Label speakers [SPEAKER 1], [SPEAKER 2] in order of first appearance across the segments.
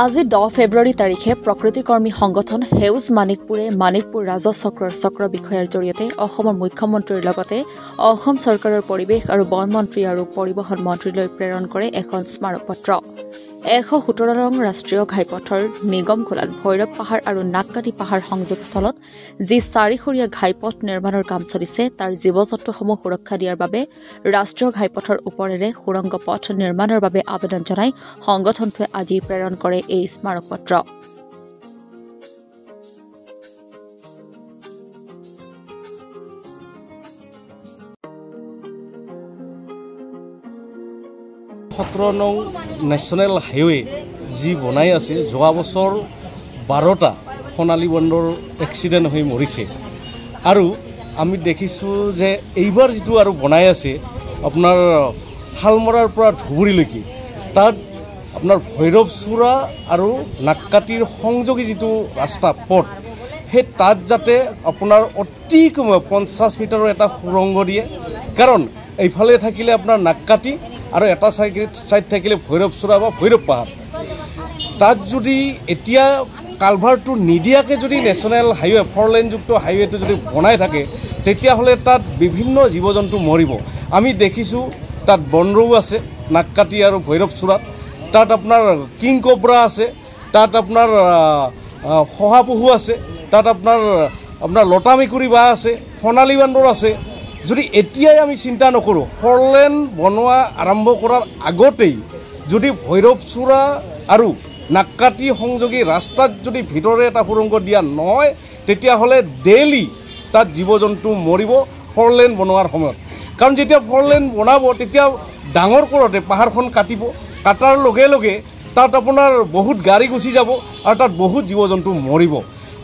[SPEAKER 1] আজি 10 ফেব্ৰুৱাৰী তাৰিখে প্ৰকৃতিকৰ্মী সংগঠন হেউজ মানিকপুৰে মানিকপুৰ ৰাজহ চক্ৰৰ চক্ৰ বিষয়াৰ জৰিয়তে অসমৰ মুখ্যমন্ত্ৰীৰ লগতে অসম চৰকাৰৰ পৰিৱেশ আৰু বন মন্ত্ৰী আৰু পৰিবহণ মন্ত্ৰীলৈ প্ৰেৰণ কৰে এখন স্মাৰক পত্ৰ 117 নং ৰাষ্ট্ৰীয় ঘাইপথৰ নিগম খোলাত ভৈৰৱ পাহাৰ আৰু নাগকাটি পাহাৰ সংযোগস্থলত যি চাৰিখৰীয়া ঘাইপথ নিৰ্মাণৰ কাম চলিছে তাৰ জীৱ-জন্তুসমূহ সুৰক্ষা দিয়াৰ বাবে ৰাষ্ট্ৰীয় ঘাইপথৰ ওপৰেৰে সুৰংগ পথ নিৰ্মাণৰ বাবে আবেদন জনাই সংগঠনটোৱে আজি প্ৰেৰণ কৰে এই স্মাৰক পত্ৰ।
[SPEAKER 2] নং নেশ্যনেল হাইৱে যি বনাই আছে যোৱা বছৰ 12টা সোণালী বন্দৰ এক্সিডেণ্ট হৈ মৰিছে আৰু আমি দেখিছোঁ যে এইবাৰ যিটো আৰু বনাই আছে আপোনাৰ শালমৰাৰ পৰা ধুবুৰীলৈকে তাত আপোনাৰ ভৈৰৱচূড়া আৰু নাগকাটিৰ সংযোগী যিটো ৰাস্তা পথ সেই তাত যাতে আপোনাৰ অতি কমেও 50 মিটাৰৰ এটা সুৰংগ দিয়ে কাৰণ এইফালে থাকিলে আপোনাৰ নাগকাটি আৰু এটা সাইড থাকিলে ভৈৰৱচূড়া বা ভৈৰৱ পাহাৰ তাত যদি এতিয়া কালভাৰটো নিদিয়াকৈ যদি নেশ্যনেল হাইৱে 4 লেনযুক্ত হাইৱেটো যদি বনাই থাকে তেতিয়াহ'লে তাত বিভিন্ন জীৱ জন্তু মৰিব। আমি দেখিছোঁ তাত বনৰৌ আছে নাগকাটি আৰু ভৈৰৱচূড়াত তাত আপোনাৰ কিং কোব্ৰা আছে তাত আপোনাৰ শহাপহু আছে তাত আপোনাৰ লতা মেকুৰী বা আছে সোণালী বান্দৰ আছে। যদি এতিয়াই আমি চিন্তা নকৰোঁ 4 লেন বনোৱা আৰম্ভ কৰাৰ আগতেই যদি ভৈৰৱচূড়া আৰু নাগকাটি সংযোগী ৰাস্তাত যদি ভিতৰে এটা সুৰংগ দিয়া নহয় তেতিয়াহ'লে ডেইলি তাত জীৱ জন্তু মৰিব 4 লেন বনোৱাৰ সময়ত কাৰণ যেতিয়া 4 লেন বনাব তেতিয়া ডাঙৰ কৰোঁতে পাহাৰখন কাটিব কাটাৰ লগে লগে তাত আপোনাৰ বহুত গাড়ী গুচি যাব আৰু তাত বহুত জীৱ জন্তু মৰিব।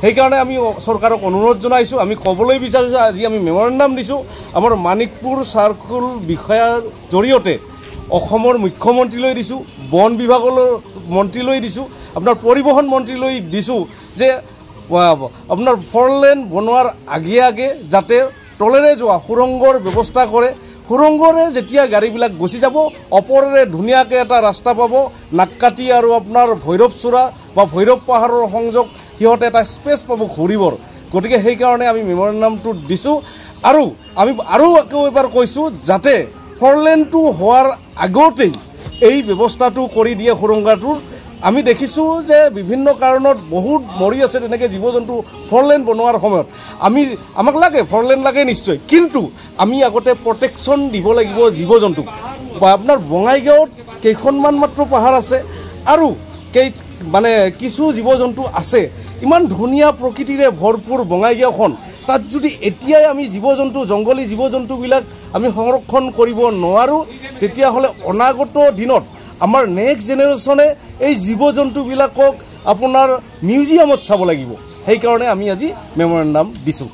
[SPEAKER 2] সেইকাৰণে আমি চৰকাৰক অনুৰোধ জনাইছোঁ আমি ক'বলৈ বিচাৰিছোঁ আজি আমি মেমৰেণ্ডাম দিছোঁ আমাৰ মানিকপুৰ চাৰ্কুল বিষয়াৰ জৰিয়তে অসমৰ মুখ্যমন্ত্ৰীলৈ দিছোঁ বন বিভাগলৈ মন্ত্ৰীলৈ দিছোঁ আপোনাৰ পৰিবহণ মন্ত্ৰীলৈ দিছোঁ যে আপোনাৰ 4 লেন বনোৱাৰ আগে যাতে তলেৰে যোৱা সুৰংগৰ ব্যৱস্থা কৰে সুৰংগৰে যেতিয়া গাড়ীবিলাক গুচি যাব ওপৰেৰে ধুনীয়াকৈ এটা ৰাস্তা পাব নাগকাটি আৰু আপোনাৰ ভৈৰৱচূড়া বা ভৈৰৱ পাহাৰৰ সংযোগ সিহঁতে এটা স্পেচ পাব ঘূৰিবৰ গতিকে সেইকাৰণে আমি মেমৰেণ্ডামটো দিছোঁ আৰু আমি আকৌ এবাৰ কৈছোঁ যাতে 4 লেনটো হোৱাৰ আগতেই এই ব্যৱস্থাটো কৰি দিয়ে সুৰংগটোৰ। আমি দেখিছোঁ যে বিভিন্ন কাৰণত বহুত মৰি আছে তেনেকৈ জীৱ জন্তু 4 লেন বনোৱাৰ সময়ত আমাক লাগে 4 লেন লাগে নিশ্চয় কিন্তু আমি আগতে প্ৰটেকশ্যন দিব লাগিব জীৱ জন্তুক বা আপোনাৰ বঙাইগাঁৱত কেইখনমান মাত্ৰ পাহাৰ আছে আৰু কিছু জীৱ জন্তু আছে ইমান ধুনীয়া প্ৰকৃতিৰে ভৰপূৰ বঙাইগাঁওখন তাত যদি এতিয়াই আমি জীৱ জন্তু জংগলী জীৱ জন্তুবিলাক আমি সংৰক্ষণ কৰিব নোৱাৰোঁ তেতিয়াহ'লে অনাগত দিনত আমাৰ নেক্সট জেনেৰেশ্যনে এই জীৱ জন্তুবিলাকক আপোনাৰ মিউজিয়ামত চাব লাগিব সেইকাৰণে আমি আজি মেমৰেণ্ডাম দিছোঁ।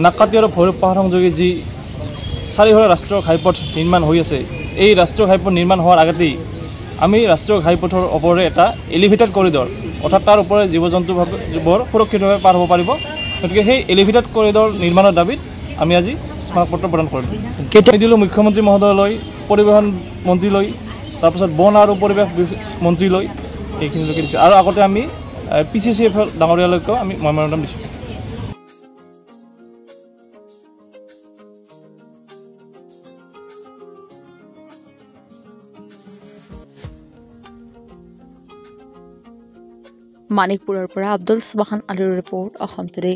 [SPEAKER 3] নাগকাটি আৰু ভৈৰৱ পাহাৰ সংযোগী যি চাৰিখৰীয়া ৰাষ্ট্ৰীয় ঘাইপথ নিৰ্মাণ হৈ আছে এই ৰাষ্ট্ৰীয় ঘাইপথ নিৰ্মাণ হোৱাৰ আগতেই আমি ৰাষ্ট্ৰীয় ঘাইপথৰ ওপৰে এটা এলিভেটেড কৰিডৰ অৰ্থাৎ তাৰ ওপৰে জীৱ জন্তুবোৰ সুৰক্ষিতভাৱে পাৰ হ'ব পাৰিব গতিকে সেই এলিভেটেড কৰিডৰ নিৰ্মাণৰ দাবীত আমি আজি স্মাৰকপত্ৰ প্ৰদান কৰিলোঁ। কেতিয়া দিলোঁ মুখ্যমন্ত্ৰী মহোদয়লৈ পৰিবহণ মন্ত্ৰীলৈ তাৰপিছত বন আৰু পৰিৱেশ মন্ত্ৰীলৈ এইখিনিলৈকে দিছোঁ আৰু আগতে আমি PCCF ডাঙৰীয়ালৈকেও আমি মেমৰেণ্ডাম দিছোঁ।
[SPEAKER 1] মানিকপুৰৰ পৰা আব্দুল সুবহান আলীৰ ৰিপৰ্ট অসম টুডে।